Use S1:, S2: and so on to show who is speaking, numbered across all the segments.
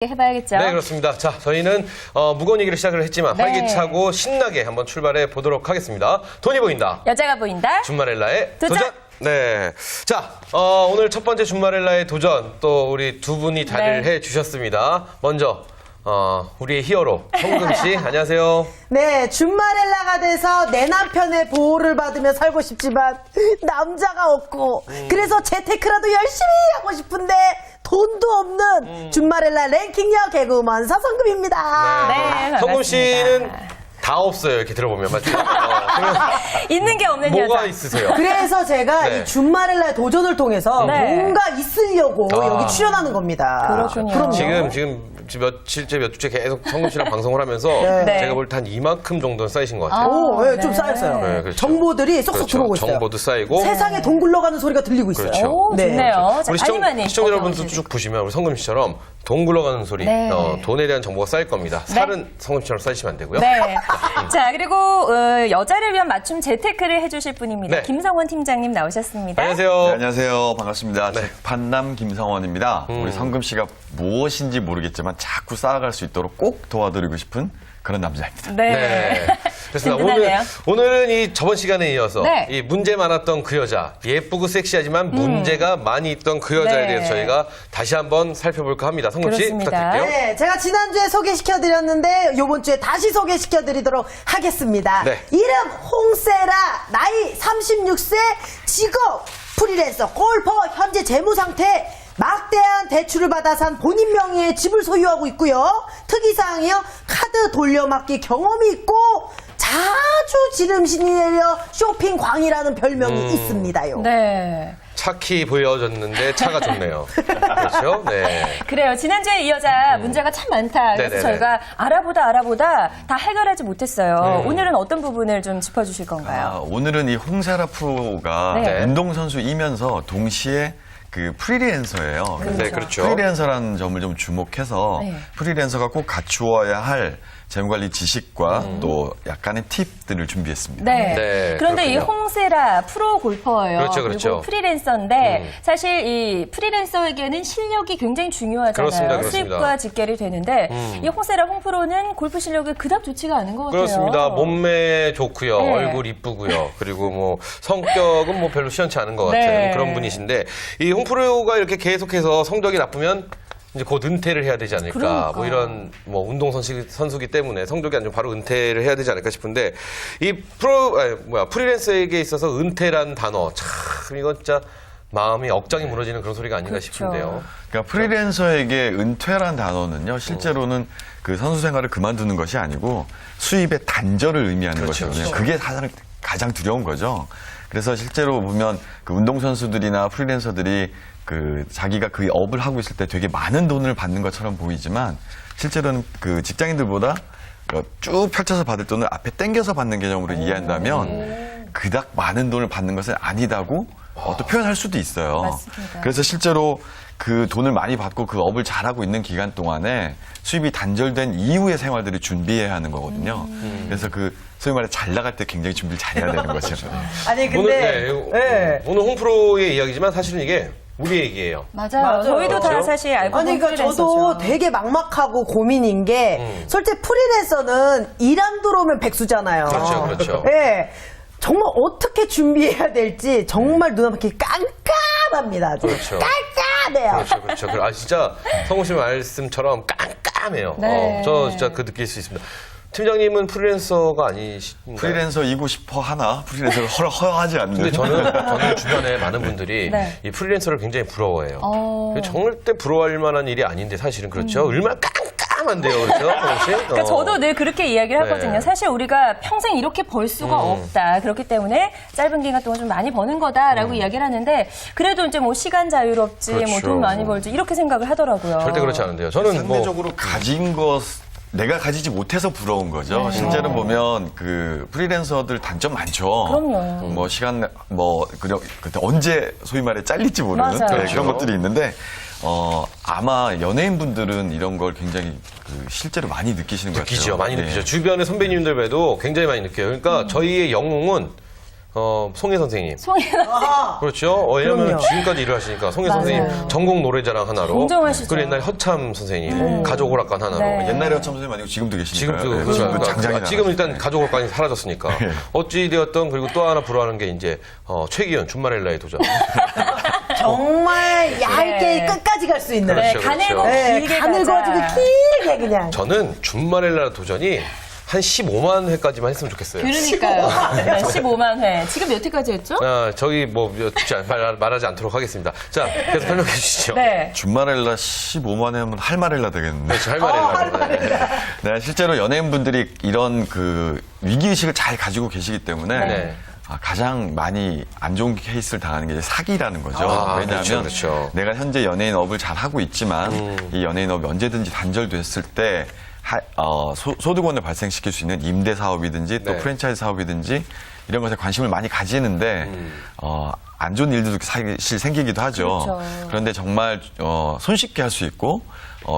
S1: 해봐야겠죠.
S2: 네, 그렇습니다. 자, 저희는 무거운 얘기를 시작을 했지만
S1: 네.
S2: 활기차고 신나게 한번 출발해 보도록 하겠습니다. 돈이 보인다.
S1: 여자가 보인다.
S2: 준마렐라의
S1: 도전!
S2: 도전! 네. 자, 오늘 첫 번째 준마렐라의 도전 또 우리 두 분이 자리를
S1: 네.
S2: 해 주셨습니다. 먼저 우리의 히어로 성금 씨, 안녕하세요.
S3: 네, 준마렐라가 돼서 내 남편의 보호를 받으며 살고 싶지만 남자가 없고 그래서 재테크라도 열심히 하고 싶은데 돈도 없는 준마렐라 랭킹녀 개그우먼 서성금입니다.
S1: 네,
S2: 성금
S1: 반갑습니다.
S2: 씨는 다 없어요. 이렇게 들어보면 맞죠?
S1: 있는 게 없는
S2: 뭐가
S1: 여자.
S2: 있으세요?
S3: 그래서 제가
S2: 네.
S3: 이 준마렐라의 도전을 통해서
S1: 네.
S3: 뭔가 있으려고
S2: 아.
S3: 여기 출연하는 겁니다.
S1: 그렇군요.
S3: 그럼요.
S2: 지금 며칠째 몇 주째 계속 성금 씨랑 방송을 하면서
S3: 네.
S2: 제가 볼 때 한 이만큼 정도는 쌓이신 것 같아요.
S3: 오, 네,
S1: 네.
S3: 좀 쌓였어요.
S2: 네, 그렇죠.
S3: 정보들이 쏙쏙
S2: 그렇죠.
S3: 들어오고 있어요.
S2: 정보도 쌓이고.
S3: 세상에 돈 굴러가는 소리가 들리고 있어요.
S2: 그렇죠.
S1: 오,
S3: 네.
S1: 좋네요. 자,
S2: 우리
S1: 많이 많이
S2: 시청자 여러분도
S1: 어서오세요.
S2: 쭉 보시면 우리 성금 씨처럼 돈 굴러가는 소리,
S1: 네.
S2: 돈에 대한 정보가 쌓일 겁니다.
S1: 네.
S2: 살은 성금 씨처럼 쌓이시면 안 되고요.
S1: 네. 자, 그리고 여자를 위한 맞춤 재테크를 해주실 분입니다.
S2: 네.
S1: 김성원 팀장님 나오셨습니다.
S2: 안녕하세요.
S4: 네, 안녕하세요. 반갑습니다.
S2: 네.
S4: 재판남 김성원입니다. 우리 성금 씨가 무엇인지 모르겠지만 자꾸 쌓아갈 수 있도록 꼭 도와드리고 싶은 그런 남자입니다.
S1: 네.
S2: 네. 그렇습니다.
S1: 든든하네요.
S2: 오늘은 이 저번 시간에 이어서
S1: 네.
S2: 이 문제 많았던 그 여자, 예쁘고 섹시하지만 문제가 많이 있던 그 여자에
S1: 네.
S2: 대해서 저희가 다시 한번 살펴볼까 합니다. 성금 씨
S1: 그렇습니다.
S2: 부탁드릴게요.
S3: 네, 제가 지난주에 소개시켜드렸는데 요번 주에 다시 소개시켜드리도록 하겠습니다.
S2: 네.
S3: 이름 홍세라, 나이 36세, 직업 프리랜서, 골퍼, 현재 재무상태 막대한 대출을 받아 산 본인 명의의 집을 소유하고 있고요. 특이사항이요, 카드 돌려막기 경험이 있고 자주 지름신이 내려 쇼핑광이라는 별명이 있습니다요.
S1: 네.
S2: 착히 보여졌는데 차가 좋네요. 그렇죠? 네.
S1: 그래요. 지난주에 이 여자 문제가 참 많다. 그래서
S2: 네네네.
S1: 저희가 알아보다 다 해결하지 못했어요. 오늘은 어떤 부분을 좀 짚어주실 건가요?
S4: 오늘은 이 홍세라 프로가
S1: 네.
S4: 운동선수이면서 동시에 그 프리랜서예요.
S2: 네, 그렇죠.
S4: 프리랜서라는 점을 좀 주목해서
S1: 네.
S4: 프리랜서가 꼭 갖추어야 할 재무관리 지식과 또 약간의 팁들을 준비했습니다.
S1: 네.
S2: 네,
S1: 그런데 이
S2: 그렇군요.
S1: 홍세라 프로 골퍼예요.
S2: 그렇죠, 그렇죠.
S1: 그리고 프리랜서인데 사실 이 프리랜서에게는 실력이 굉장히 중요하잖아요.
S2: 그렇습니다, 그렇습니다.
S1: 수입과 직결이 되는데 이 홍세라 홍프로는 골프 실력이 그닥 좋지가 않은 것 같아요.
S2: 그렇습니다. 몸매 좋고요.
S1: 네.
S2: 얼굴 이쁘고요. 그리고 뭐 성격은 뭐 별로 시원치 않은 것 같은
S1: 네.
S2: 그런 분이신데 이 홍프로가 이렇게 계속해서 성적이 나쁘면 이제 곧 은퇴를 해야 되지 않을까.
S1: 그러니까.
S2: 뭐 이런 뭐 운동 선수기 때문에 성적이 안 좋으면 바로 은퇴를 해야 되지 않을까 싶은데 이 프리랜서에게 있어서 은퇴란 단어 참 이건 진짜 마음이 억장이 무너지는 그런 소리가 아닌가
S1: 그렇죠.
S2: 싶은데요.
S4: 그러니까 프리랜서에게 은퇴란 단어는요, 실제로는 그 선수 생활을 그만두는 것이 아니고 수입의 단절을 의미하는
S2: 그렇죠,
S4: 것이거든요.
S2: 그렇죠.
S4: 그게 가장 두려운 거죠. 그래서 실제로 보면 그 운동선수들이나 프리랜서들이 그 자기가 그 업을 하고 있을 때 되게 많은 돈을 받는 것처럼 보이지만 실제로는 그 직장인들보다 쭉 펼쳐서 받을 돈을 앞에 당겨서 받는 개념으로 이해한다면 그닥 많은 돈을 받는 것은 아니다고 또 표현할 수도 있어요.
S1: 맞습니다.
S4: 그래서 실제로 그 돈을 많이 받고 그 업을 잘하고 있는 기간 동안에 수입이 단절된 이후의 생활들을 준비해야 하는 거거든요. 그래서 그 소위 말해 잘 나갈 때 굉장히 준비를 잘해야 되는 거죠.
S3: 아니 근데
S2: 오늘 홍프로의 이야기지만 사실은 이게 우리 얘기예요.
S1: 맞아요. 저희도 다
S2: 그렇죠?
S1: 사실 알고
S3: 아니,
S1: 있는
S3: 그러니까 저도
S1: 프리랜서죠.
S3: 되게 막막하고 고민인 게, 솔직히 프리랜서는 일 안 들어오면 백수잖아요.
S2: 그렇죠, 그렇죠.
S3: 예. 정말 어떻게 준비해야 될지 정말 눈앞이 깜깜합니다. 아주.
S2: 그렇죠.
S3: 깜깜해요.
S2: 그렇죠, 그렇죠. 아, 진짜 성우 씨 말씀처럼 깜깜해요.
S1: 네.
S2: 저 진짜 그 느낄 수 있습니다. 팀장님은 프리랜서가 아니신가요?
S4: 프리랜서이고 싶어 하나 프리랜서를 허용하지 않는.
S2: 근데 저는 주변에 많은 분들이
S1: 네.
S2: 이 프리랜서를 굉장히 부러워해요. 절대 부러워할 만한 일이 아닌데 사실은 그렇죠. 얼마나 깜깜한데요, 그렇죠? 성우 씨?
S1: 그러니까 저도 늘 그렇게 이야기를 하거든요.
S2: 네.
S1: 사실 우리가 평생 이렇게 벌 수가 없다. 그렇기 때문에 짧은 기간 동안 좀 많이 버는 거다라고 이야기를 하는데 그래도 이제 뭐 시간 자유롭지, 뭐
S2: 그렇죠.
S1: 돈 많이 벌지 이렇게 생각을 하더라고요.
S2: 절대 그렇지 않은데요. 저는 뭐
S4: 상대적으로 가진 것 내가 가지지 못해서 부러운 거죠. 실제로 보면 그 프리랜서들 단점 많죠.
S1: 그럼요.
S4: 뭐 시간 그때 언제 소위 말해 잘릴지 모르는
S1: 맞아요.
S4: 그런 것들이 있는데 아마 연예인분들은 이런 걸 굉장히 그 실제로 많이 느끼시는 것 같아요.
S2: 느끼죠. 많이
S4: 네.
S2: 느끼죠. 주변의 선배님들 봬도 굉장히 많이 느껴요. 그러니까 저희의 영웅은 송혜 선생님.
S3: 아,
S2: 그렇죠. 왜냐면
S3: 그럼요.
S2: 지금까지 일을 하시니까 송혜
S1: 맞아요.
S2: 선생님 전국 노래자랑 하나로.
S1: 공정하시죠.
S2: 그리고 옛날 허참 선생님 가족 오락관 하나로.
S1: 네.
S4: 옛날에 허참 선생님 아니고 지금도 계시니까요.
S2: 지금도
S4: 네,
S2: 그렇죠.
S4: 지금은 장장이
S2: 지금
S4: 나가시죠.
S2: 일단 가족 오락관이 사라졌으니까. 어찌 되었던 그리고 또 하나 불허하는 게 이제 최기현 준마렐라의 도전.
S3: 정말 얇게
S1: 네.
S3: 끝까지 갈 수 있는.
S1: 네,
S2: 그렇죠,
S1: 가늘고
S2: 그렇죠.
S3: 네,
S1: 길게
S3: 가늘고지고
S1: 가자.
S3: 길게 그냥.
S2: 저는 준마렐라 도전이 한 15만 회까지만 했으면 좋겠어요.
S1: 그러니까요. 네, 15만 회. 지금 몇 회까지 했죠?
S2: 저희 말하지 않도록 하겠습니다. 자, 계속 설명해 주시죠.
S1: 네.
S4: 준마렐라 15만 회면 할마렐라 되겠는데.
S2: 잘 말해요.
S4: 네, 실제로 연예인분들이 이런 그 위기의식을 잘 가지고 계시기 때문에
S2: 네.
S4: 가장 많이 안 좋은 케이스를 당하는 게 이제 사기라는 거죠. 왜냐하면
S2: 그렇죠.
S4: 내가 현재 연예인업을 잘 하고 있지만 이 연예인업이 언제든지 단절됐을 때 소득원을 발생시킬 수 있는 임대 사업이든지 또
S2: 네.
S4: 프랜차이즈 사업이든지 이런 것에 관심을 많이 가지는데 안 좋은 일들도 사실 생기기도 하죠.
S1: 그렇죠.
S4: 그런데 정말 손쉽게 할 수 있고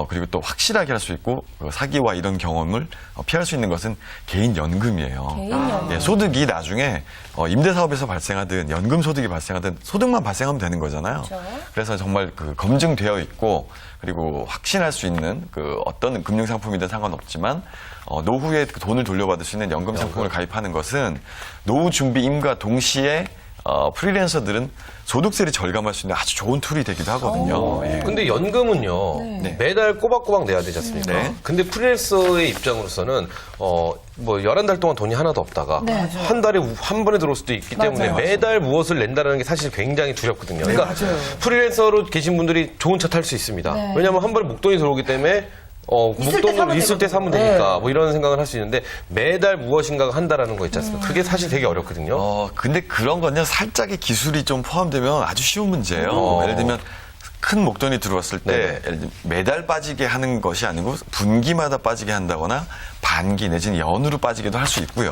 S4: 그리고 또 확실하게 할 수 있고 사기와 이런 경험을 피할 수 있는 것은 개인 연금이에요.
S1: 개인 연금.
S4: 예, 소득이 나중에 임대 사업에서 발생하든 연금 소득이 발생하든 소득만 발생하면 되는 거잖아요.
S1: 그렇죠.
S4: 그래서 정말 그 검증되어 있고 그리고 확신할 수 있는 그 어떤 금융 상품이든 상관없지만 노후에 그 돈을 돌려받을 수 있는 연금 상품을 가입하는 것은 노후 준비임과 동시에 프리랜서들은 소득세를 절감할 수 있는 아주 좋은 툴이 되기도 하거든요. 예.
S2: 근데 연금은요, 매달 꼬박꼬박 내야 되지 않습니까?
S4: 네.
S2: 근데 프리랜서의 입장으로서는, 11달 동안 돈이 하나도 없다가, 한 달에 한 번에 들어올 수도 있기 때문에 매달 무엇을 낸다는 게 사실 굉장히 두렵거든요. 그러니까 프리랜서로 계신 분들이 좋은 차 탈 수 있습니다. 왜냐하면 한 번에 목돈이 들어오기 때문에 목돈으로 있을 때 사면 되니까 뭐 이런 생각을 할 수 있는데 매달 무엇인가가 한다라는 거 있지 않습니까? 그게 사실 되게 어렵거든요.
S4: 근데 그런 건요, 살짝의 기술이 좀 포함되면 아주 쉬운 문제예요. 예를 들면, 큰 목돈이 들어왔을 때,
S2: 네네.
S4: 예를 들면 매달 빠지게 하는 것이 아니고, 분기마다 빠지게 한다거나, 반기 내지는 연으로 빠지기도 할 수 있고요.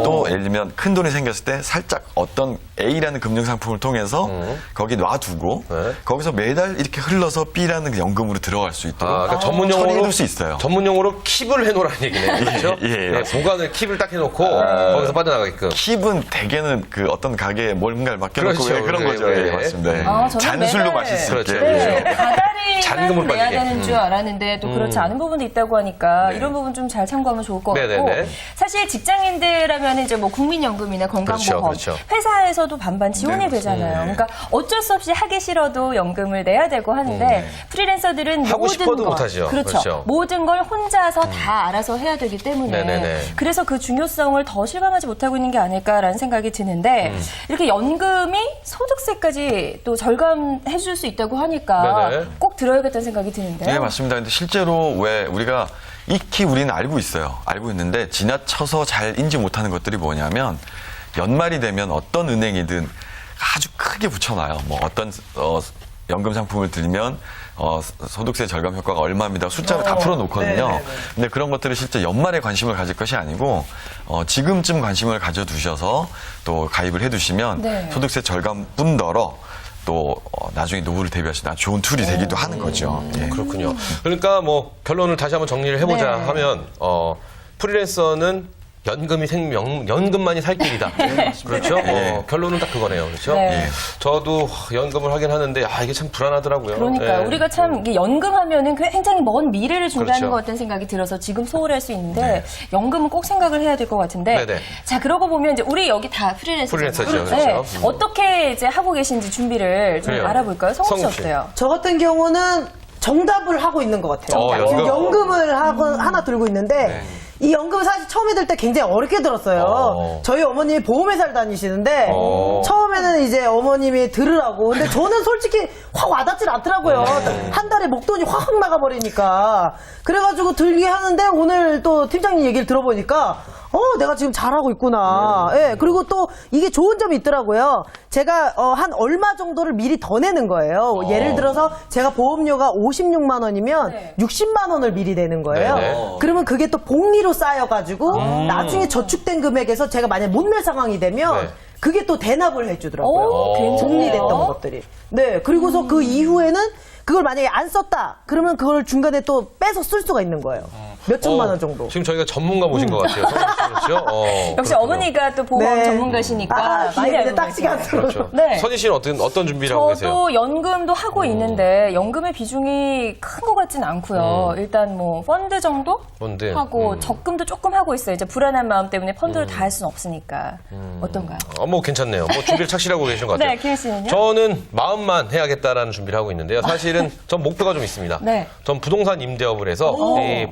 S4: 또, 예를 들면, 큰 돈이 생겼을 때, 살짝 어떤 A라는 금융상품을 통해서, 거기 놔두고,
S2: 네.
S4: 거기서 매달 이렇게 흘러서 B라는 그 연금으로 들어갈 수 있도록.
S2: 그러니까 전문용어로
S4: 처리해둘 수 있어요.
S2: 전문용어로 킵을 해놓으라는 얘기네요. 그렇죠?
S4: 예, 예.
S2: 네, 보관을 킵을 딱 해놓고 거기서 빠져나가게끔.
S4: 킵은 대개는 그 어떤 가게에 뭔가를 맡겨놓고
S2: 그렇죠.
S4: 예, 그런 거죠.
S2: 네.
S4: 예, 맞습니다. 예.
S1: 저는
S4: 잔술로
S1: 매달-
S4: 마실 수 있게.
S2: 그렇죠.
S1: 네,
S2: 잔금을
S1: 다달이만 내야
S2: 빠지게.
S1: 되는 줄 알았는데 또 그렇지 않은 부분도 있다고 하니까 이런 부분 좀 잘 참고하면 좋을 것 같고
S2: 네네네.
S1: 사실 직장인들하면 이제 뭐 국민연금이나 건강보험
S2: 그렇죠, 그렇죠.
S1: 회사에서도 반반 지원이 되잖아요. 그러니까 어쩔 수 없이 하기 싫어도 연금을 내야 되고 하는데 프리랜서들은
S2: 하고
S1: 모든
S2: 싶어도
S1: 걸
S2: 못하죠.
S1: 그렇죠.
S2: 그렇죠.
S1: 모든 걸 혼자서 다 알아서 해야 되기 때문에
S2: 네네네.
S1: 그래서 그 중요성을 더 실감하지 못하고 있는 게 아닐까라는 생각이 드는데 이렇게 연금이 소득세까지 또 절감해 줄 수 있다고 하니까
S2: 네네.
S1: 꼭 들어야겠다는 생각이 드는데요.
S4: 네, 맞습니다. 근데 실제로 왜 우리가 익히 우리는 알고 있어요. 알고 있는데 지나쳐서 잘 인지 못하는 것들이 뭐냐면 연말이 되면 어떤 은행이든 아주 크게 붙여놔요. 뭐 어떤 연금 상품을 들면 소득세 절감 효과가 얼마입니다. 숫자를 다 풀어놓거든요. 근데 그런 것들을 실제 연말에 관심을 가질 것이 아니고 지금쯤 관심을 가져두셔서 또 가입을 해두시면
S1: 네.
S4: 소득세 절감뿐더러 또 나중에 노후를 대비하시는 아주 좋은 툴이 되기도 하는 거죠. 예.
S2: 그렇군요. 그러니까 뭐 결론을 다시 한번 정리를 해보자
S1: 네.
S2: 하면 프리랜서는 연금만이 살 길이다. 그렇죠? 결론은 딱 그거네요. 그렇죠?
S1: 네.
S2: 저도 연금을 하긴 하는데 이게 참 불안하더라고요.
S1: 그러니까요.
S2: 예.
S1: 우리가 참 이게 연금하면은 굉장히 먼 미래를 준비하는
S2: 그렇죠.
S1: 것 같다는 생각이 들어서 지금 소홀할 수 있는데 연금은 꼭 생각을 해야 될 것 같은데
S2: 네네.
S1: 자 그러고 보면 이제 우리 여기 다 프리랜서잖아요.
S2: 프리랜서죠, 그렇죠.
S1: 어떻게 이제 하고 계신지 준비를 좀
S2: 그래요.
S1: 알아볼까요? 성우 씨
S2: 성우 씨.
S1: 어때요?
S3: 저 같은 경우는 정답을 하고 있는 것 같아요. 지금 연금을 하나 들고 있는데 이 연금 사실 처음에 들 때 굉장히 어렵게 들었어요. 저희 어머님이 보험회사를 다니시는데 처음에는 이제 어머님이 들으라고. 근데 저는 솔직히 확 와닿질 않더라고요. 한 달에 목돈이 확 나가버리니까. 그래가지고 들게 하는데 오늘 또 팀장님 얘기를 들어보니까 내가 지금 잘하고 있구나. 예, 그리고 또 이게 좋은 점이 있더라고요. 제가 한 얼마 정도를 미리 더 내는 거예요. 예를 들어서 제가 보험료가 56만 원이면
S1: 네.
S3: 60만 원을 미리 내는 거예요.
S2: 네네.
S3: 그러면 그게 또 복리로 쌓여가지고 나중에 저축된 금액에서 제가 만약 못 낼 상황이 되면
S2: 네.
S3: 그게 또 대납을 해주더라고요.
S1: 오, 괜찮네요.
S3: 복리됐던 것들이. 네, 그리고서 그 이후에는 그걸 만약에 안 썼다. 그러면 그걸 중간에 또 빼서 쓸 수가 있는 거예요. 몇 천만 원 정도.
S2: 지금 저희가 전문가 모신 것 같아요. 그렇죠?
S1: 역시
S2: 그렇군요.
S1: 어머니가 또 보험
S3: 네.
S1: 전문가시니까 많이 알고
S3: 딱
S1: 계세요.
S3: 시간대로.
S2: 그렇죠.
S1: 네.
S2: 선희 씨는 어떤 준비를 하고 계세요?
S1: 저도 연금도 하고 있는데 연금의 비중이 큰 것 같진 않고요. 일단 뭐 펀드 정도
S2: 펀드.
S1: 하고 적금도 조금 하고 있어요. 이제 불안한 마음 때문에 펀드를 다 할 수는 없으니까. 어떤가요?
S2: 뭐 괜찮네요. 뭐 준비를 착실하고 계신 것 같아요.
S1: 네, 김 씨는요?
S2: 저는 마음만 해야겠다라는 준비를 하고 있는데요. 사실은 전 목표가 좀 있습니다.
S1: 네.
S2: 전 부동산 임대업을 해서 이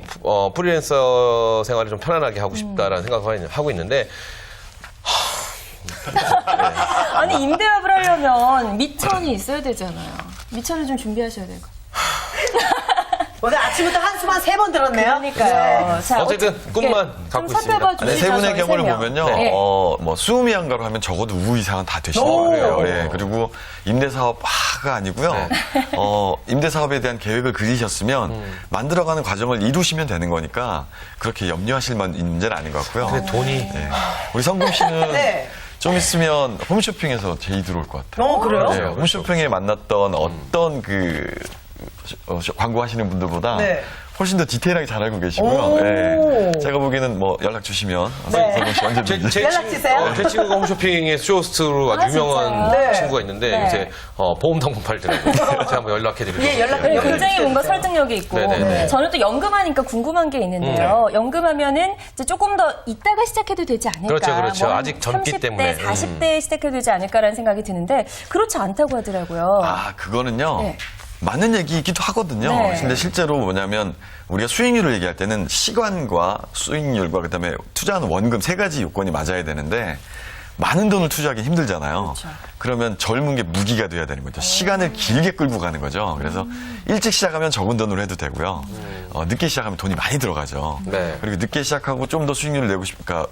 S2: 프리랜서 생활을 좀 편안하게 하고 싶다라는 생각을 하고 있는데
S1: 아니 임대업을 하려면 미천이 있어야 되잖아요. 미천을 좀 준비하셔야 될 것 같아요.
S3: 오늘 아침부터 한숨 한 3번 들었네요.
S1: 그러니까요. 자,
S2: 어쨌든 꿈만
S1: 좀
S2: 갖고
S1: 살펴봐
S2: 있습니다.
S4: 네,
S1: 주시죠.
S4: 세 분의
S1: 저희
S4: 경우를
S1: 세 명.
S4: 보면요,
S1: 네.
S4: 뭐 수음이한가로 하면 적어도 우 이상은 다 되시는 거예요. 네, 그리고 임대사업화가 아니고요.
S2: 네.
S4: 임대사업에 대한 계획을 그리셨으면 만들어가는 과정을 이루시면 되는 거니까 그렇게 염려하실 문제는 아닌 것 같고요.
S2: 근데 돈이
S4: 네. 우리 성금 씨는
S3: 네.
S4: 좀 있으면 홈쇼핑에서 제의 들어올 것 같아요.
S3: 그래요?
S4: 네, 홈쇼핑에 만났던 어떤 광고하시는 분들보다
S3: 네.
S4: 훨씬 더 디테일하게 잘 알고 계시고요. 네. 제가 보기에는 뭐 연락 주시면 성금 씨 언제든지.
S3: 연락 주세요.
S2: 제 친구가 홈쇼핑의 쇼호스트로 아주 유명한
S1: 진짜요?
S3: 네.
S2: 친구가 있는데
S1: 네.
S2: 요새 보험 상품 팔더라고요. 제가 한번 연락해드리도록
S3: 예, 연락
S2: 할게요.
S1: 네, 굉장히 뭔가 설득력이 있고
S2: 네네네.
S1: 저는 또 연금하니까 궁금한 게 있는데요. 연금하면은 이제 조금 더 이따가 시작해도 되지 않을까.
S2: 그렇죠, 그렇죠.
S1: 뭐
S2: 아직 젊기
S1: 30대,
S2: 때문에.
S1: 40대에 시작해도 되지 않을까라는 생각이 드는데 그렇지 않다고 하더라고요.
S4: 아, 그거는요.
S1: 네.
S4: 맞는 얘기이기도 하거든요.
S1: 네.
S4: 근데 실제로 뭐냐면 우리가 수익률을 얘기할 때는 시간과 수익률과 그다음에 투자하는 원금 세 가지 요건이 맞아야 되는데 많은 돈을 투자하기 힘들잖아요.
S1: 그렇죠.
S4: 그러면 젊은 게 무기가 돼야 되는 거죠. 시간을 길게 끌고 가는 거죠. 그래서 일찍 시작하면 적은 돈으로 해도 되고요. 늦게 시작하면 돈이 많이 들어가죠.
S2: 네.
S4: 그리고 늦게 시작하고 좀 더 수익률을 내고 싶으니까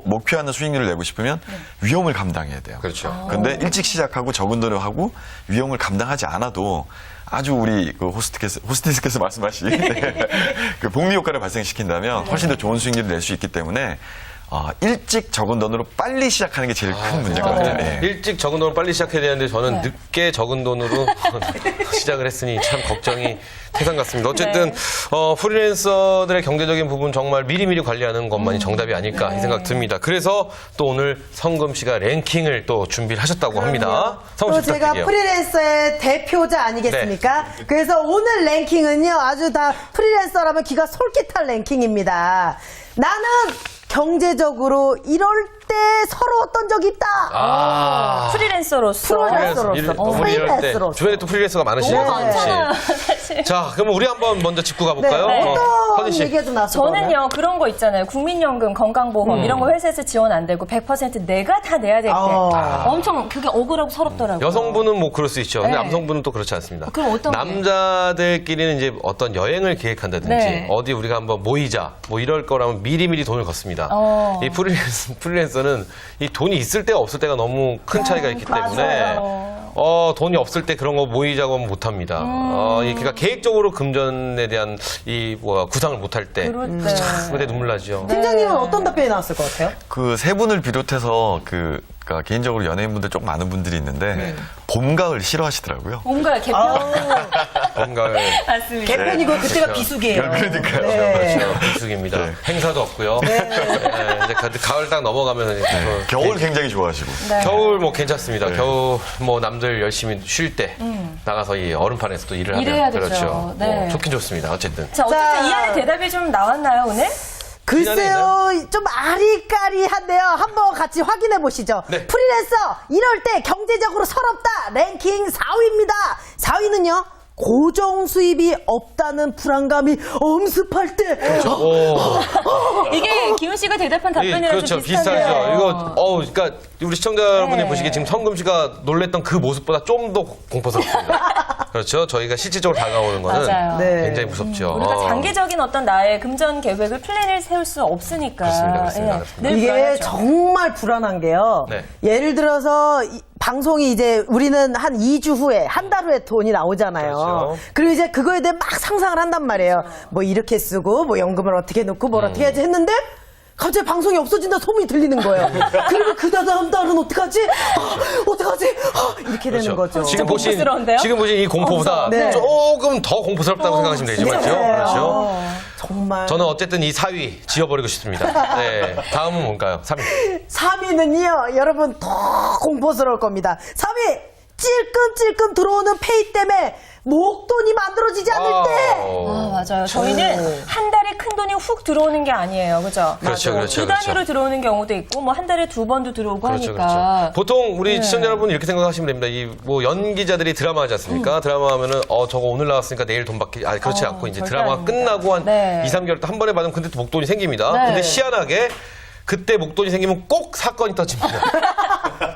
S4: 목표하는 수익률을 내고 싶으면 위험을 감당해야 돼요.
S2: 그렇죠.
S4: 근데 일찍 시작하고 적은 돈을 하고 위험을 감당하지 않아도 아주 우리 그 호스티스께서 말씀하신 그 복리 효과를 발생시킨다면 훨씬 더 좋은 수익률을 낼 수 있기 때문에 일찍 적은 돈으로 빨리 시작하는 게 제일 큰 문제인 것 같아요. 예.
S2: 일찍 적은 돈을 빨리 시작해야 되는데 저는 늦게 적은 돈으로 시작을 했으니 참 걱정이 태산 같습니다. 어쨌든 프리랜서들의 경제적인 부분 정말 미리미리 관리하는 것만이 정답이 아닐까 이 생각 듭니다. 그래서 또 오늘 성금 씨가 랭킹을 또 준비를 하셨다고 합니다. 성금
S3: 또
S2: 씨
S3: 제가
S2: 부탁드릴게요.
S3: 프리랜서의 대표자 아니겠습니까? 그래서 오늘 랭킹은요, 아주 다 프리랜서라면 기가 솔깃할 랭킹입니다. 나는 경제적으로 이럴 때 서러웠던 적이 있다.
S1: 프리랜서로서.
S3: 프리랜서로서.
S2: 주변에 또 프리랜서가 많으시죠?
S1: 너무
S2: 선희 씨.
S1: 많잖아요, 사실.
S2: 자, 그러면 우리 한번 먼저 짚고 가볼까요?
S3: 네,
S2: 선희
S3: 어떤
S2: 씨.
S3: 얘기가 좀 나왔을 거예요?
S1: 저는요 그런 거 있잖아요. 국민연금, 건강보험 이런 거 회사에서 지원 안 되고 100% 내가 다 내야 될 때 엄청 그게 억울하고 서럽더라고요.
S2: 여성분은 뭐 그럴 수 있죠. 근데
S1: 네.
S2: 남성분은 또 그렇지 않습니다.
S1: 그럼 어떤 게?
S2: 남자들끼리는 이제 어떤 여행을 계획한다든지
S1: 네.
S2: 어디 우리가 한번 모이자 뭐 이럴 거라면 미리미리 돈을 걷습니다. 이 프리랜서는 이 돈이 있을 때가 없을 때가 너무 큰 차이가 있기 때문에 돈이 없을 때 그런 거 모이자고 하면 못 합니다. 그러니까 계획적으로 금전에 대한 구상을 못 할 때
S1: 그럴 때.
S2: 그때 눈물 나죠.
S3: 팀장님은 어떤 답변이 나왔을 것 같아요?
S4: 그 세 분을 비롯해서 그러니까 개인적으로 연예인분들 조금 많은 분들이 있는데 봄, 가을 싫어하시더라고요.
S1: 뭔가 개표.
S2: 건강을
S1: 맞습니다.
S3: 개편이고 그때가 비수기예요.
S4: 그러니까요.
S3: 네.
S2: 그렇죠. 비수기입니다.
S4: 네.
S2: 행사도 없고요. 네, 이제 가을 딱 넘어가면 이제
S4: 겨울 굉장히 좋아하시고.
S2: 겨울 뭐 괜찮습니다. 겨울 뭐 남들 열심히 쉴 때 나가서 이 얼음판에서 또 일을 하면
S1: 일해야 되죠.
S2: 그렇죠.
S1: 네.
S2: 뭐 좋긴 좋습니다. 어쨌든.
S1: 자, 어쨌든
S3: 자.
S1: 이 안에 대답이 좀 나왔나요 오늘?
S3: 글쎄요, 좀 아리까리한데요. 한번 같이 확인해 보시죠.
S2: 네.
S3: 프리랜서, 이럴 때 경제적으로 서럽다. 랭킹 4위입니다. 4위는요. 고정 수입이 없다는 불안감이 엄습할 때.
S1: 이게 기훈 씨가 대답한 답변이랑
S2: 그렇죠.
S1: 좀 비슷한데요.
S2: 비슷하죠. 이거 그러니까 우리 시청자분이
S1: 네.
S2: 보시기에 지금 성금 씨가 놀랬던 그 모습보다 좀 더 공포스럽습니다. 그렇죠. 저희가 실질적으로 다가오는 거는
S1: 맞아요.
S3: 네.
S2: 굉장히 무섭죠.
S1: 우리가 장기적인 어떤 나의 금전 계획을 플랜을 세울 수 없으니까.
S2: 그렇습니다.
S1: 늘
S3: 이게
S1: 불안하죠.
S3: 정말 불안한 게요.
S2: 네.
S3: 예를 들어서 방송이 이제 우리는 한 2주 후에, 한 달 후에 돈이 나오잖아요.
S2: 그렇죠.
S3: 그리고 이제 그거에 대해 막 상상을 한단 말이에요. 뭐 이렇게 쓰고, 뭐 연금을 어떻게 넣고, 뭘 어떻게 해야지 했는데, 갑자기 방송이 없어진다 소문이 들리는 거예요. 그리고 그 다음 달은 어떡하지? 어떡하지? 이렇게 되는 거죠.
S2: 지금
S1: 공포스러운데요?
S2: 보신 이 공포보다
S3: 네.
S2: 조금 더 공포스럽다고 생각하시면 되죠. 맞죠?
S3: 네.
S2: 그렇죠.
S3: 정말. 정말.
S2: 저는 어쨌든 이 4위 지워버리고 싶습니다. 네. 다음은 뭔가요? 3위.
S3: 3위는요, 여러분 더 공포스러울 겁니다. 3위! 찔끔찔끔 들어오는 페이 때문에 목돈이 만들어지지 않을 때!
S1: 아, 맞아요. 저희는 한 달에 큰 돈이 훅 들어오는 게 아니에요. 그죠?
S2: 그렇죠,
S1: 맞아요.
S2: 그렇죠,
S1: 두 단위로
S2: 그렇죠.
S1: 들어오는 경우도 있고, 뭐 한 달에 2번도 들어오고
S2: 그렇죠,
S1: 하니까.
S2: 그렇죠. 보통 우리 시청자 여러분 이렇게 생각하시면 됩니다. 이 뭐 연기자들이 드라마 하지 않습니까? 드라마 하면은 저거 오늘 나왔으니까 내일 돈 받기 그렇지 않고 이제
S1: 절대
S2: 드라마가
S1: 아닙니다.
S2: 끝나고 한
S1: 네.
S2: 2, 3개월 한 번에 받으면 근데 또 목돈이 생깁니다.
S1: 네.
S2: 근데 희한하게 그때 목돈이 생기면 꼭 사건이 터집니다.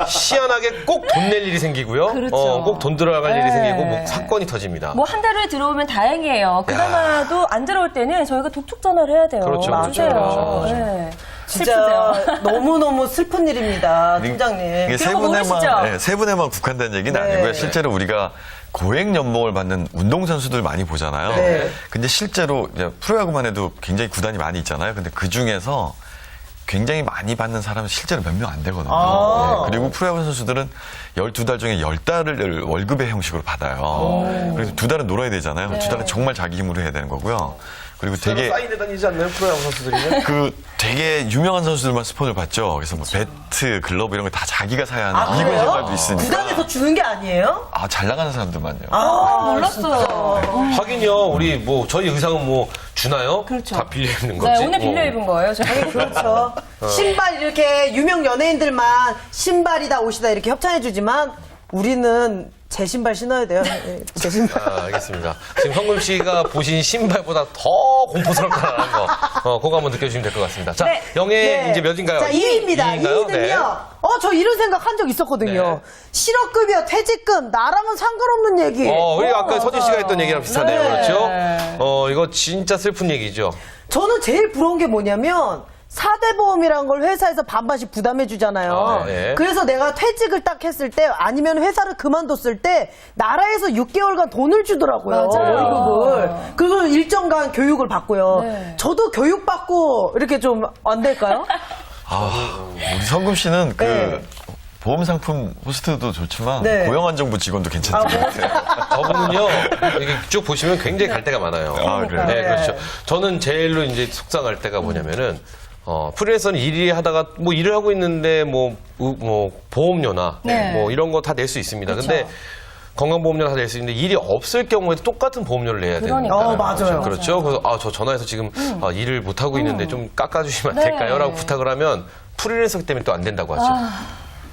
S2: 희한하게 꼭 돈 낼 일이 생기고요.
S1: 그렇죠.
S2: 꼭 돈 들어갈
S1: 네.
S2: 일이 생기고 뭐 사건이 터집니다.
S1: 뭐 한 달에 들어오면 다행이에요. 그나마도 안 들어올 때는 저희가 톡톡 전화를 해야 돼요.
S2: 그렇죠, 그렇죠,
S1: 주세요.
S2: 그렇죠.
S1: 네.
S3: 진짜
S1: 슬프세요.
S3: 너무너무 슬픈 일입니다,
S4: 이게
S3: 팀장님.
S4: 세
S1: 그런 거 모르시죠?
S4: 세 분에만 국한된 얘기는
S3: 네.
S4: 아니고요. 실제로 우리가 고액 연봉을 받는 운동선수들 많이 보잖아요.
S3: 네.
S4: 근데 실제로 이제 프로야구만 해도 굉장히 구단이 많이 있잖아요. 근데 그 중에서 굉장히 많이 받는 사람은 실제로 몇 명 안 되거든요.
S3: 아.
S4: 네. 그리고 프로야구 선수들은 12달 중에 10달을 월급의 형식으로 받아요. 그래서 2달은 놀아야 되잖아요.
S1: 네.
S4: 2달은 정말 자기 힘으로 해야 되는 거고요. 그리고 되게
S2: 사인해 다니지 않나요? 프로야구 선수들이면?
S4: 그 되게 유명한 선수들만 스폰을 받죠. 그래서 뭐 배트, 글러브 이런 거 다 자기가 사야 하는
S3: 아,
S4: 이군
S3: 그래요?
S4: 생활도 있으니까.
S3: 구단에서 주는 게 아니에요?
S4: 아, 잘 나가는 사람들만요.
S1: 몰랐어요.
S2: 하긴요. 우리 뭐 저희 의상은 뭐 주나요?
S1: 그렇죠.
S2: 다 빌려 입는 거지.
S1: 네, 오늘 빌려 입은 거예요. 저희.
S3: 그렇죠. 신발 이렇게 유명 연예인들만 신발이다 옷이다 이렇게 협찬해주지만 우리는 제 신발 신어야 돼요. 예, 제 신발.
S2: 알겠습니다. 지금 성금 씨가 보신 신발보다 더 공포스럽다는 거, 그거 한번 느껴주시면 될 것 같습니다. 자,
S1: 네.
S2: 영예 이제 몇인가요?
S3: 자, 2위입니다.
S2: 2위인가요?
S3: 2위는요. 저 이런 생각 한 적 있었거든요.
S2: 네.
S3: 실업급여, 퇴직금, 나랑은 상관없는 얘기.
S2: 우리 아까 서진 씨가 했던 얘기랑 비슷하네요.
S3: 네.
S2: 그렇죠? 이거 진짜 슬픈 얘기죠.
S3: 저는 제일 부러운 게 뭐냐면 4대 보험이라는 걸 회사에서 반반씩 부담해 주잖아요.
S2: 아, 예.
S3: 그래서 내가 퇴직을 딱 했을 때 아니면 회사를 그만뒀을 때 나라에서 6개월간 돈을 주더라고요.
S1: 맞아요.
S3: 월급을. 그걸 일정간 교육을 받고요.
S1: 네.
S3: 저도 교육받고 이렇게 좀 안 될까요?
S4: 우리 성금 씨는 그
S3: 네.
S4: 보험 상품 호스트도 좋지만
S3: 네.
S4: 고용안정부 직원도 괜찮은 것 같아요.
S2: 저분은요, 이게 쭉 보시면 굉장히 갈 데가 많아요.
S4: 아, 그래요?
S2: 네,
S3: 네.
S2: 그렇죠. 저는 제일로 이제 속상할 때가 뭐냐면은, 프리랜서는 일이 하다가 뭐 일을 하고 있는데 뭐 보험료나
S1: 네.
S2: 뭐 이런 거 다 낼 수 있습니다. 근데 건강보험료 다 낼 수 있는데 일이 없을 경우에도 똑같은 보험료를 내야
S1: 그러니까요.
S2: 되니까.
S3: 맞아요.
S2: 그렇죠. 그래서 저 전화해서 지금 일을 못 하고 있는데 좀 깎아주시면 안
S1: 네.
S2: 될까요?라고 부탁을 하면 프리랜서 때문에 또 안 된다고 하죠.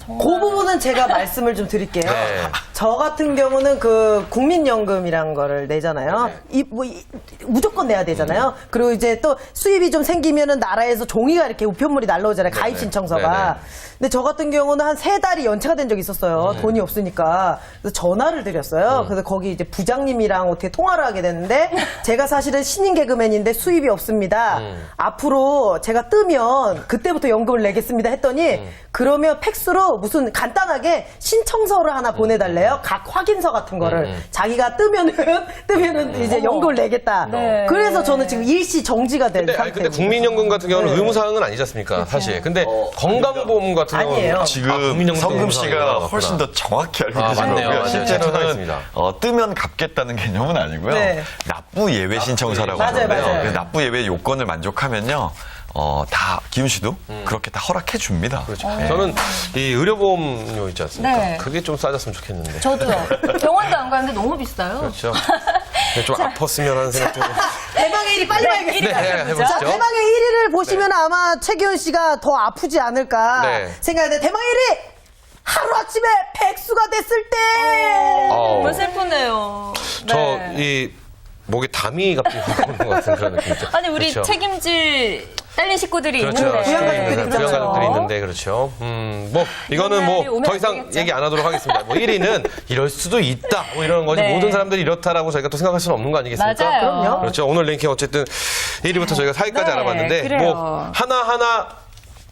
S3: 그 부분은 제가 말씀을 좀 드릴게요.
S2: 네.
S3: 저 같은 경우는 그 국민연금이라는 거를 내잖아요. 무조건 내야 되잖아요. 그리고 이제 또 수입이 좀 생기면은 나라에서 종이가 이렇게 우편물이 날라오잖아요. 가입 신청서가.
S2: 네네.
S3: 근데 저 같은 경우는 한 3달이 연체가 된 적이 있었어요. 돈이 없으니까. 그래서 전화를 드렸어요. 그래서 거기 이제 부장님이랑 어떻게 통화를 하게 됐는데 제가 사실은 신인 개그맨인데 수입이 없습니다. 앞으로 제가 뜨면 그때부터 연금을 내겠습니다 했더니 그러면 팩스로 무슨 간단하게 신청서를 하나 보내달래요. 각 확인서 같은 거를. 자기가 뜨면은 이제 연금을 내겠다.
S1: 네.
S3: 그래서 저는 지금 일시 정지가 된
S2: 근데
S3: 상태입니다.
S2: 국민연금 같은 경우는
S3: 네.
S2: 의무사항은 아니지 않습니까? 사실. 근데 건강보험 같은 경우는
S3: 아니에요.
S4: 지금
S2: 국민연금
S4: 성금
S2: 의무사항이
S4: 씨가
S2: 나왔구나.
S4: 훨씬 더 정확히 알고
S2: 아,
S4: 계신
S2: 맞네요.
S4: 거고요.
S2: 맞아요. 제가
S4: 실제로는
S2: 찾아냈습니다.
S4: 뜨면 갚겠다는 개념은 아니고요.
S3: 네.
S4: 납부 예외 신청서라고
S3: 맞아요,
S4: 하는데요.
S3: 맞아요.
S4: 그래서 납부 예외 요건을 만족하면요. 다 기훈 씨도 그렇게 다 허락해 줍니다.
S2: 그렇죠. 저는 이 의료보험료 있지 않습니까?
S1: 네.
S2: 그게 좀 싸졌으면 좋겠는데.
S1: 저도요. 병원도 안 가는데 너무 비싸요.
S2: 그렇죠. 좀 아팠으면 하는 생각도.
S3: 대망의 1위 빨리 봐야겠어요.
S2: 네, 해보시죠.
S3: 자, 대망의 1위를 보시면 아마 최기훈 씨가 더 아프지 않을까
S2: 네.
S3: 생각하는데 대망의 1위! 하루아침에 백수가 됐을 때!
S1: 정말 슬프네요.
S2: 저,
S1: 네.
S2: 이, 목에 담이 갑자기 오는 것 같은 그런 느낌이죠.
S1: 아니, 우리
S2: 그렇죠.
S1: 책임질 딸린 식구들이
S2: 그렇죠.
S1: 있는데.
S3: 부양가족들이 있죠.
S2: 부양가족들이 있는데, 그렇죠. 뭐, 이거는
S1: 날이 오면
S2: 뭐, 더
S1: 안
S2: 이상
S1: 되겠죠.
S2: 얘기 안 하도록 하겠습니다. 뭐, 1위는 이럴 수도 있다. 뭐, 이런 거지.
S1: 네.
S2: 모든 사람들이 이렇다라고 저희가 또 생각할 수는 없는 거 아니겠습니까?
S1: 맞아요.
S3: 그럼요.
S2: 그렇죠. 오늘 랭킹 어쨌든 1위부터 저희가 4위까지
S1: 네,
S2: 알아봤는데,
S1: 그래요.
S2: 뭐, 하나하나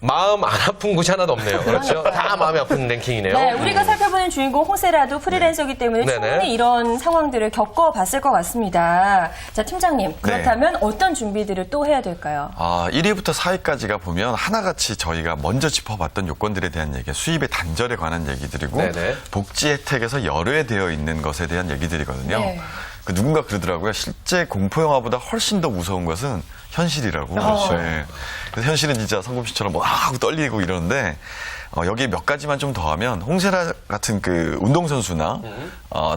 S2: 마음 안 아픈 곳이 하나도 없네요. 그렇죠. 다 마음이 아픈 랭킹이네요.
S1: 네, 우리가 살펴보는 주인공 홍세라도 프리랜서이기 때문에
S2: 네네.
S1: 충분히 이런 상황들을 겪어봤을 것 같습니다. 자, 팀장님, 그렇다면 어떤 준비들을 또 해야 될까요?
S4: 1위부터 4위까지가 보면 하나같이 저희가 먼저 짚어봤던 요건들에 대한 얘기, 수입의 단절에 관한 얘기들이고
S2: 네네.
S4: 복지 혜택에서 열외되어 있는 것에 대한 얘기들이거든요.
S1: 네.
S4: 누군가 그러더라고요. 실제 공포 영화보다 훨씬 더 무서운 것은 현실이라고. 네. 그래서 현실은 진짜 성금 씨처럼 막 하고 떨리고 이러는데 여기에 몇 가지만 좀 더하면 홍세라 같은 그 운동선수나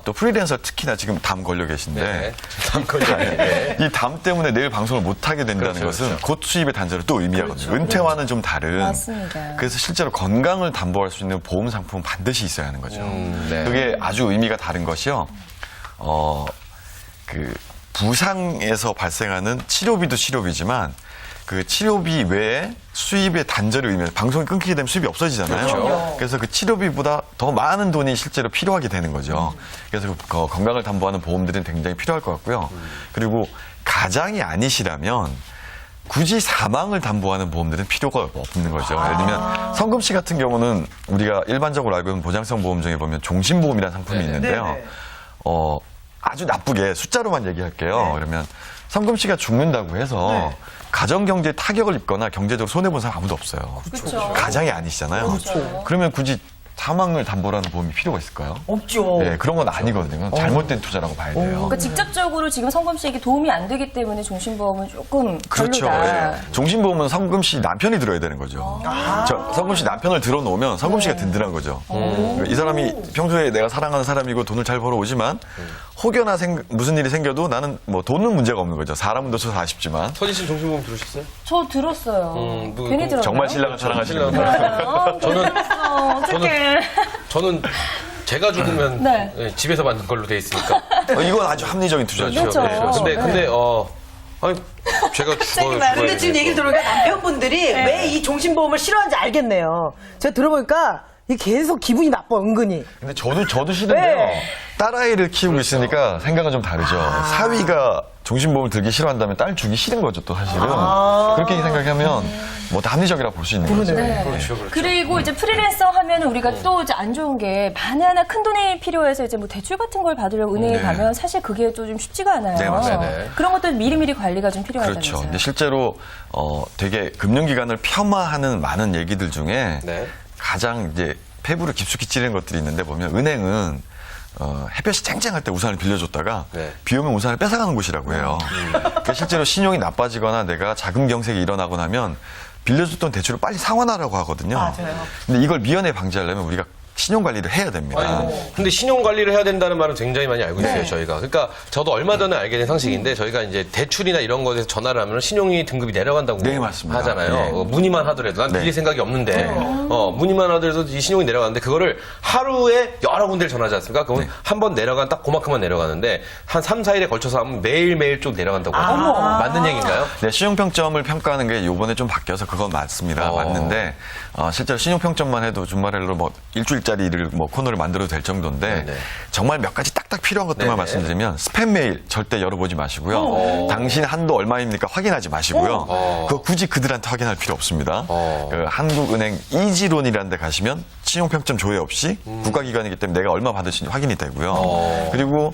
S4: 또 프리랜서 특히나 지금 담 걸려 계신데
S2: 네. 담 걸려 계신데.
S4: 이 담 때문에 내일 방송을 못 하게 된다는
S2: 그렇죠,
S4: 것은
S2: 그렇죠.
S4: 곧 수입의 단절을 또 의미하거든요. 은퇴와는 좀 다른.
S1: 맞습니다.
S4: 그래서 실제로 건강을 담보할 수 있는 보험 상품은 반드시 있어야 하는 거죠.
S2: 네.
S4: 그게 아주 의미가 다른 것이요. 그 부상에서 발생하는 치료비도 치료비지만 그 치료비 외에 수입의 단절을 의미해서 방송이 끊기게 되면 수입이 없어지잖아요.
S2: 그렇죠.
S4: 그래서 그 치료비보다 더 많은 돈이 실제로 필요하게 되는 거죠. 그래서 그 건강을 담보하는 보험들은 굉장히 필요할 것 같고요. 그리고 가장이 아니시라면 굳이 사망을 담보하는 보험들은 필요가 없는 거죠. 예를 들면 성금 씨 같은 경우는 우리가 일반적으로 알고 있는 보장성 보험 중에 보면 종신보험이라는 상품이
S2: 네네.
S4: 있는데요.
S3: 네네.
S4: 아주 나쁘게 숫자로만 얘기할게요. 그러면 성금 씨가 죽는다고 해서
S3: 네.
S4: 가정 경제에 타격을 입거나 경제적으로 손해 본 사람 아무도 없어요.
S1: 그렇죠.
S4: 가장이 아니시잖아요.
S1: 그렇죠.
S4: 그러면 굳이 사망을 담보로 하는 보험이 필요가 있을까요?
S3: 없죠.
S4: 네, 그런 건 아니거든요. 잘못된 투자라고 봐야 돼요.
S1: 그러니까 직접적으로 지금 성금 씨에게 도움이 안 되기 때문에 종신보험은 조금
S4: 그렇죠.
S1: 별로다.
S4: 예. 종신보험은 성금 씨 남편이 들어야 되는 거죠. 성금 씨 남편을 들어놓으면 성금 씨가 든든한 거죠. 이 사람이 평소에 내가 사랑하는 사람이고 돈을 잘 벌어오지만 혹여나 무슨 일이 생겨도 나는 뭐 돈은 문제가 없는 거죠. 사람은 더 아쉽지만.
S2: 선희 씨는 종신보험 들으셨어요?
S1: 저 들었어요. 괜히 들었어요.
S4: 정말 신랑을 사랑하시는 분.
S2: 저는 제가 죽으면
S1: 네.
S2: 예, 집에서 만든 걸로 돼 있으니까.
S4: 이건 아주 합리적인 투자죠.
S1: 그렇죠.
S2: 근데 아니 제가 죽어요.
S3: 근데 지금 얘기를 들어보니까 남편분들이 왜 이 종신보험을 싫어하는지 알겠네요. 제가 들어보니까 이게 계속 기분이 나빠, 은근히.
S4: 근데 저도 싫은데요.
S3: 네.
S4: 딸아이를 키우고 있으니까 생각은 좀 다르죠. 사위가 종신보험을 들기 싫어한다면 딸 주기 싫은 거죠, 또 사실은. 그렇게 생각하면 뭐 다 합리적이라고 볼 수 있는 거죠.
S1: 네.
S2: 그렇죠.
S1: 그리고 이제 프리랜서 하면 우리가 또 이제 안 좋은 게 만에 하나 큰 돈이 필요해서 이제 뭐 대출 같은 걸 받으려고 은행에 가면 사실 그게 좀 쉽지가 않아요.
S4: 네, 맞습니다.
S2: 네.
S1: 그런 것들 미리미리 관리가 좀 필요하다면서요.
S4: 그렇죠. 근데 실제로 되게 금융기관을 폄하하는 많은 얘기들 중에
S2: 네.
S4: 가장 이제 폐부를 깊숙이 찌르는 것들이 있는데 보면 은행은 햇볕이 쨍쨍할 때 우산을 빌려줬다가
S2: 네.
S4: 비 오면 우산을 뺏어가는 곳이라고 해요. 그러니까 실제로 신용이 나빠지거나 내가 자금 경색이 일어나고 나면 빌려줬던 대출을 빨리 상환하라고 하거든요.
S3: 맞아요.
S4: 근데 이걸 미연에 방지하려면 우리가 신용 관리를 해야 됩니다.
S2: 근데 신용 관리를 해야 된다는 말은 굉장히 많이 알고 있어요, 저희가. 그러니까 저도 얼마 전에 알게 된 상식인데 저희가 이제 대출이나 이런 것에서 전화를 하면 신용이 등급이 내려간다고
S4: 네, 맞습니다.
S2: 하잖아요.
S4: 네.
S2: 문의만 하더라도 난
S4: 네.
S2: 빌릴 생각이 없는데 문의만 하더라도 이 신용이 내려가는데 그거를 하루에 여러 군데를 전화하지 않습니까? 그러면 한 번 내려간 딱 그만큼만 내려가는데 한 3, 4일에 걸쳐서 하면 매일매일 쭉 내려간다고 하죠. 맞는 얘기인가요?
S4: 네, 신용평점을 평가하는 게 요번에 좀 바뀌어서 그건 맞습니다. 맞는데, 실제로 신용평점만 해도 주말에로 뭐 일주일짜리를 뭐 코너를 만들어도 될 정도인데,
S2: 네네.
S4: 정말 몇 가지 딱딱 필요한 것들만
S2: 네네.
S4: 말씀드리면, 스팸 메일 절대 열어보지 마시고요. 당신 한도 얼마입니까? 확인하지 마시고요. 그거 굳이 그들한테 확인할 필요 없습니다. 그 한국은행 이지론이라는 데 가시면 신용평점 조회 없이 국가기관이기 때문에 내가 얼마 받으시는지 확인이 되고요. 그리고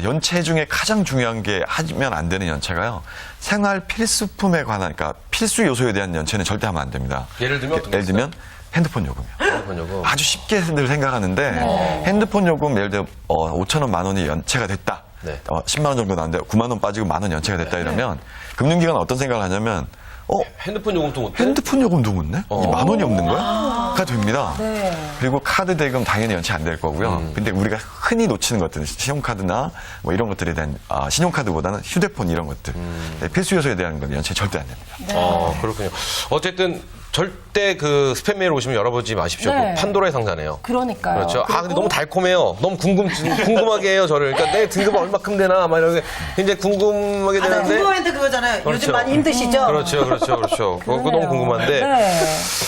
S4: 연체 중에 가장 중요한 게 하면 안 되는 연체가요. 생활 필수품에 관한, 그러니까 필수 요소에 대한 연체는 절대 하면 안 됩니다.
S2: 예를 들면 어떤 게
S4: 예를 들면 핸드폰 요금이요.
S2: 핸드폰 요금.
S4: 아주 쉽게들 생각하는데 핸드폰 요금 예를 들어 5천 원, 만 원이 연체가 됐다.
S2: 네.
S4: 10만 원 정도 나왔는데 9만 원 빠지고 만 원 연체가 됐다 이러면 금융기관은 어떤 생각을 하냐면
S2: 핸드폰 요금도 못 돼?
S4: 핸드폰 요금도 못 내? 이 만 원이 없는 거야? 가 됩니다.
S1: 네.
S4: 그리고 카드 대금 당연히 연체 안 될 거고요. 근데 우리가 흔히 놓치는 것들은 신용카드나 뭐 이런 것들에 대한 신용카드보다는 휴대폰 이런 것들 필수 요소에 대한 건 연체 절대 안 됩니다.
S2: 그렇군요. 어쨌든 절대 그 스팸 메일 오시면 열어보지 마십시오.
S1: 네.
S2: 그 판도라의 상자네요.
S1: 그러니까요.
S2: 그렇죠. 근데 너무 달콤해요. 너무 궁금하게 해요, 저를. 그러니까 내 등급은 얼마큼 되나, 막 이렇게 굉장히 궁금하게 되는데.
S3: 궁금했는데 그거잖아요.
S2: 그렇죠.
S3: 요즘 많이 힘드시죠?
S2: 그렇죠. 그거 너무 궁금한데.
S1: 네.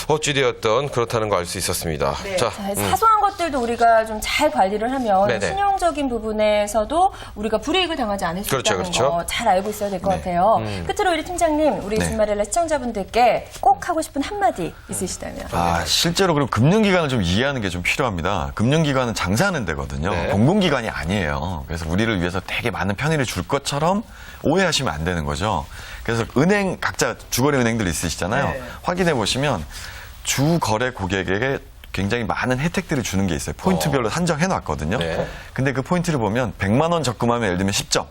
S2: 어찌되었던 그렇다는 거 알 수 있었습니다. 자,
S1: 자, 사소한 것들도 우리가 좀 잘 관리를 하면
S2: 네네.
S1: 신용적인 부분에서도 우리가 불이익을 당하지 않을 수
S2: 그렇죠,
S1: 있다는
S2: 그렇죠.
S1: 거 잘 알고 있어야 될 것 같아요. 끝으로 우리 팀장님, 우리
S4: 네.
S1: 주말에 시청자분들께 꼭 하고 싶은 한마디 있으시다면.
S4: 실제로 그럼 금융기관을 좀 이해하는 게 좀 필요합니다. 금융기관은 장사하는 데거든요.
S2: 네.
S4: 공공기관이 아니에요. 그래서 우리를 위해서 되게 많은 편의를 줄 것처럼 오해하시면 안 되는 거죠. 그래서 은행, 각자 주거래 은행들 있으시잖아요.
S3: 네.
S4: 확인해 보시면 주 거래 고객에게 굉장히 많은 혜택들을 주는 게 있어요. 포인트별로 산정해놨거든요.
S2: 네.
S4: 근데 그 포인트를 보면 100만 원 적금하면 예를 들면 10점.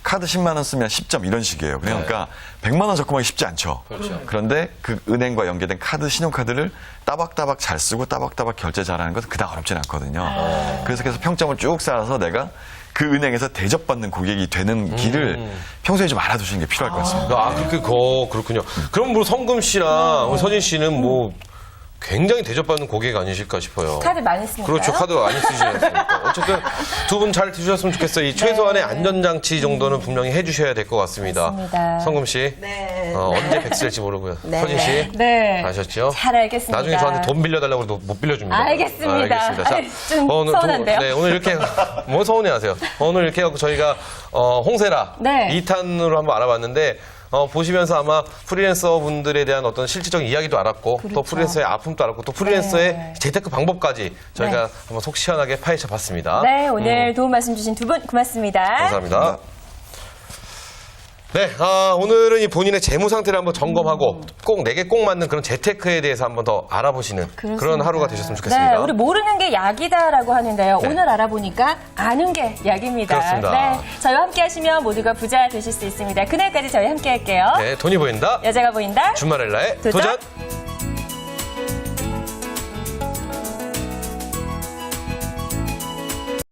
S4: 카드 10만 원 쓰면 10점 이런 식이에요. 그러니까 100만 원 적금하기 쉽지 않죠.
S2: 그렇죠.
S4: 그런데 그 은행과 연계된 카드, 신용카드를 따박따박 잘 쓰고 따박따박 결제 잘하는 것은 그닥 어렵진 않거든요. 그래서 평점을 쭉 쌓아서 내가 그 은행에서 대접받는 고객이 되는 길을 평소에 좀 알아두시는 게 필요할 것 같습니다.
S2: 아, 그렇군요. 그럼 뭐 성금 씨랑 우리 서진 씨는 뭐 굉장히 대접받는 고객 아니실까 싶어요.
S1: 카드 많이 쓰니까요.
S2: 그렇죠. 카드 많이 쓰시지 않습니까? 어쨌든 두 분 잘 드셨으면 좋겠어요. 이 최소한의 안전장치 정도는 분명히 해주셔야 될 것 같습니다.
S1: 맞습니다.
S2: 성금 씨.
S3: 네.
S2: 언제 백수될지 모르고요.
S3: 네.
S2: 서진 씨.
S1: 네.
S2: 아셨죠?
S1: 잘 알겠습니다.
S2: 나중에 저한테 돈 빌려달라고 해도 못 빌려줍니다.
S1: 알겠습니다.
S2: 알겠습니다. 자,
S1: 좀
S2: 오늘
S1: 서운한데요?
S2: 네, 오늘 이렇게, 뭐 서운해하세요. 오늘 이렇게 해서 저희가, 홍세라
S1: 네.
S2: 2탄으로 한번 알아봤는데, 보시면서 아마 프리랜서 분들에 대한 어떤 실질적인 이야기도 알았고, 또
S1: 그렇죠.
S2: 프리랜서의 아픔도 알았고, 또 프리랜서의
S1: 네.
S2: 재테크 방법까지 저희가
S1: 네.
S2: 한번 속 시원하게 파헤쳐 봤습니다.
S1: 네, 오늘 도움 말씀 주신 두 분 고맙습니다.
S2: 감사합니다. 네, 오늘은 이 본인의 재무 상태를 한번 점검하고 꼭 내게 꼭 맞는 그런 재테크에 대해서 한번 더 알아보시는 그런
S1: 그렇습니다.
S2: 하루가 되셨으면 좋겠습니다.
S1: 네, 우리 모르는 게 약이다라고 하는데요.
S2: 네.
S1: 오늘 알아보니까 아는 게 약입니다.
S2: 그렇습니다.
S1: 네, 저희와 함께 하시면 모두가 부자 되실 수 있습니다. 그날까지 저희 함께 할게요.
S2: 네, 돈이 보인다.
S1: 여자가 보인다.
S2: 주말엘라의
S1: 도전.
S2: 도전.